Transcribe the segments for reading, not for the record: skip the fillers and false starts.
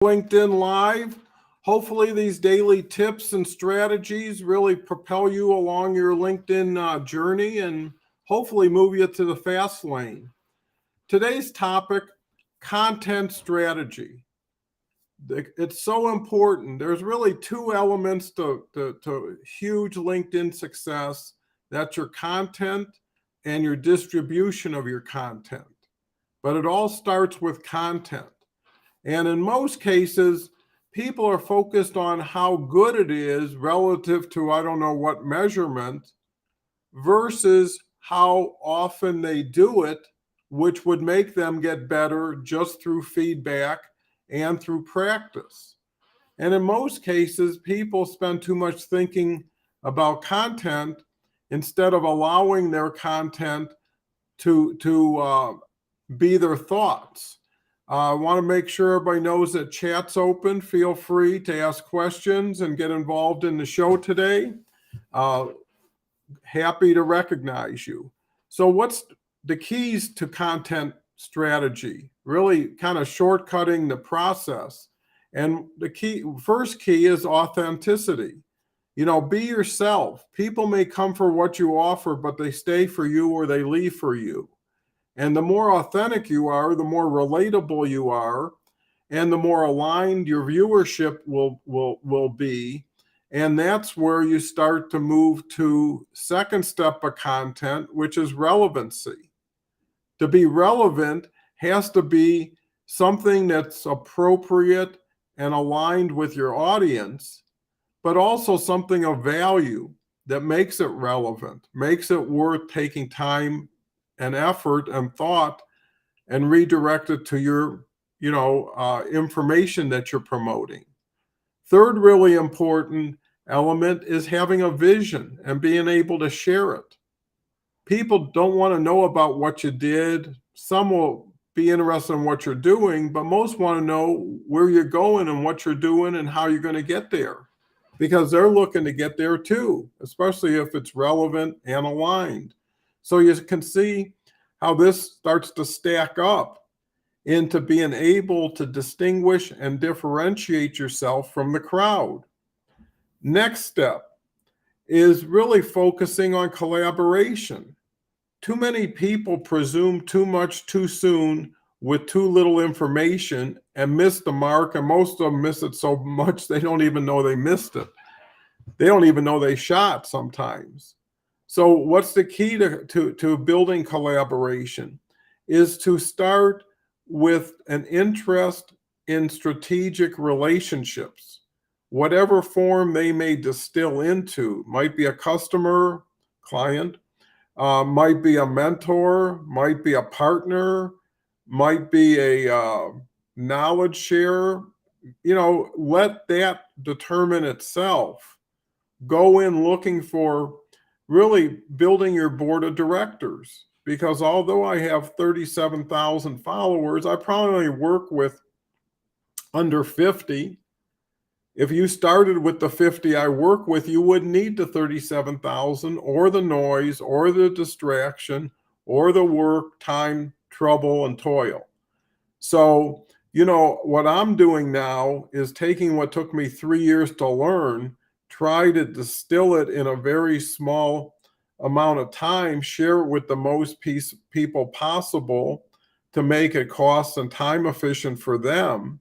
LinkedIn Live. Hopefully these daily tips and strategies really propel you along your LinkedIn journey and hopefully move you to the fast lane. Today's topic, content strategy. It's so important. There's really two elements to huge LinkedIn success. That's your content and your distribution of your content. But it all starts with content. And in most cases, people are focused on how good it is relative to I don't know what measurement versus how often they do it, which would make them get better just through feedback and through practice. And in most cases, people spend too much thinking about content instead of allowing their content to be their thoughts. I want to make sure everybody knows that chat's open. Feel free to ask questions and get involved in the show today. Happy to recognize you. So what's the keys to content strategy? Really kind of shortcutting the process. And the first key is authenticity. Be yourself. People may come for what you offer, but they stay for you or they leave for you. And the more authentic you are, the more relatable you are, and the more aligned your viewership will be. And that's where you start to move to second step of content, which is relevancy. To be relevant has to be something that's appropriate and aligned with your audience, but also something of value that makes it relevant, makes it worth taking time and effort and thought and redirect it to your information that you're promoting. Third really important element is having a vision and being able to share it. People don't want to know about what you did. Some will be interested in what you're doing, but most want to know where you're going and what you're doing and how you're going to get there, because they're looking to get there too, especially if it's relevant and aligned. So you can see how this starts to stack up into being able to distinguish and differentiate yourself from the crowd. Next step is really focusing on collaboration. Too many people presume too much too soon with too little information and miss the mark, and most of them miss it so much they don't even know they missed it. They don't even know they shot sometimes. So what's the key to building collaboration is to start with an interest in strategic relationships, whatever form they may distill into. Might be a customer, client, might be a mentor, might be a partner, might be a knowledge share. Let that determine itself. Go in looking for really building your board of directors, because although I have 37,000 followers, I probably work with under 50. If you started with the 50 I work with, you wouldn't need the 37,000 or the noise or the distraction or the work, time, trouble, and toil. So, what I'm doing now is taking what took me 3 years to learn, try to distill it in a very small amount of time, share it with the most people possible to make it cost and time efficient for them,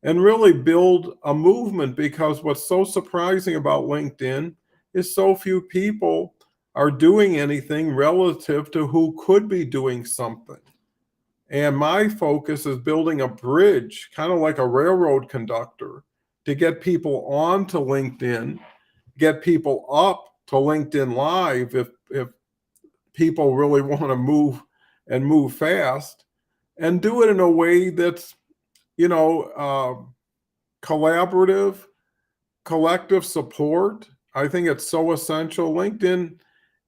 and really build a movement. Because what's so surprising about LinkedIn is so few people are doing anything relative to who could be doing something. And my focus is building a bridge, kind of like a railroad conductor, to get people onto LinkedIn, get people up to LinkedIn Live if people really want to move fast, and do it in a way that's, collaborative, collective support. I think it's so essential. LinkedIn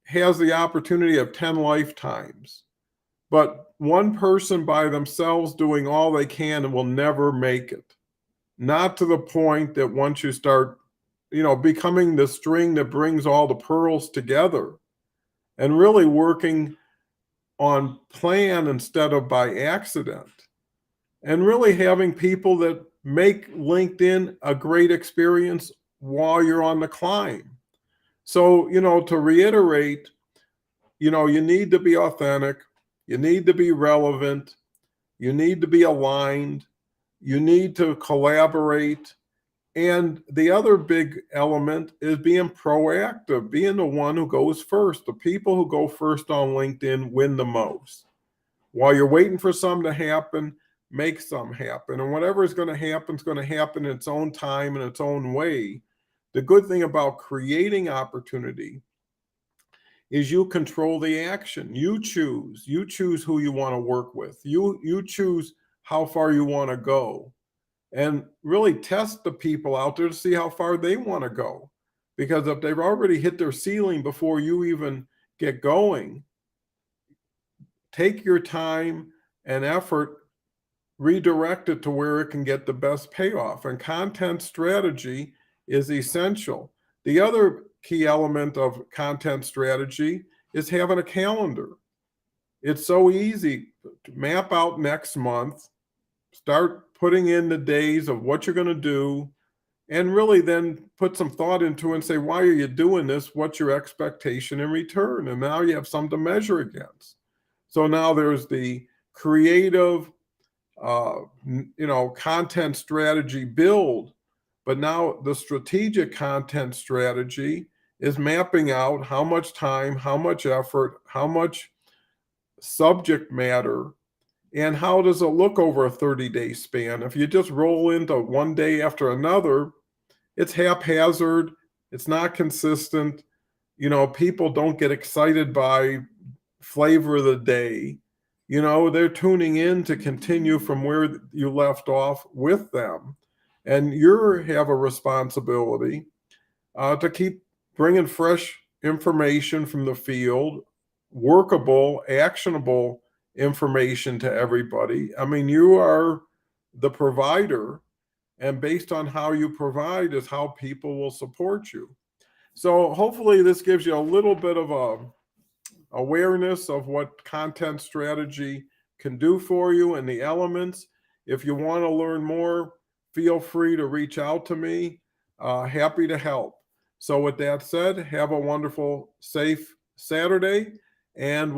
has the opportunity of 10 lifetimes, but one person by themselves doing all they can will never make it. Not to the point that once you start, becoming the string that brings all the pearls together, and really working on plan instead of by accident, and really having people that make LinkedIn a great experience while you're on the climb. So, to reiterate, you need to be authentic, you need to be relevant, you need to be aligned, you need to collaborate. And the other big element is being proactive, being the one who goes first. The people who go first on LinkedIn win the most. While you're waiting for something to happen, make something happen. And whatever is going to happen is going to happen in its own time, in its own way. The good thing about creating opportunity is you control the action. You choose who you want to work with. You choose how far you want to go, and really test the people out there to see how far they want to go. Because if they've already hit their ceiling before you even get going, take your time and effort, redirect it to where it can get the best payoff. And content strategy is essential. The other key element of content strategy is having a calendar. It's so easy to map out next month, start putting in the days of what you're going to do, and really then put some thought into it and say, why are you doing this? What's your expectation in return? And now you have something to measure against. So now there's the creative, content strategy build, but now the strategic content strategy is mapping out how much time, how much effort, how much subject matter, and how does it look over a 30-day span. If you just roll into one day after another, it's haphazard, it's not consistent. People don't get excited by flavor of the day. They're tuning in to continue from where you left off with them. And you have a responsibility to keep bringing fresh information from the field, workable, actionable information to everybody. I mean, you are the provider, and based on how you provide is how people will support you. So hopefully this gives you a little bit of a awareness of what content strategy can do for you and the elements. If you want to learn more, feel free to reach out to me. Happy to help. So with that said, have a wonderful, safe Saturday, and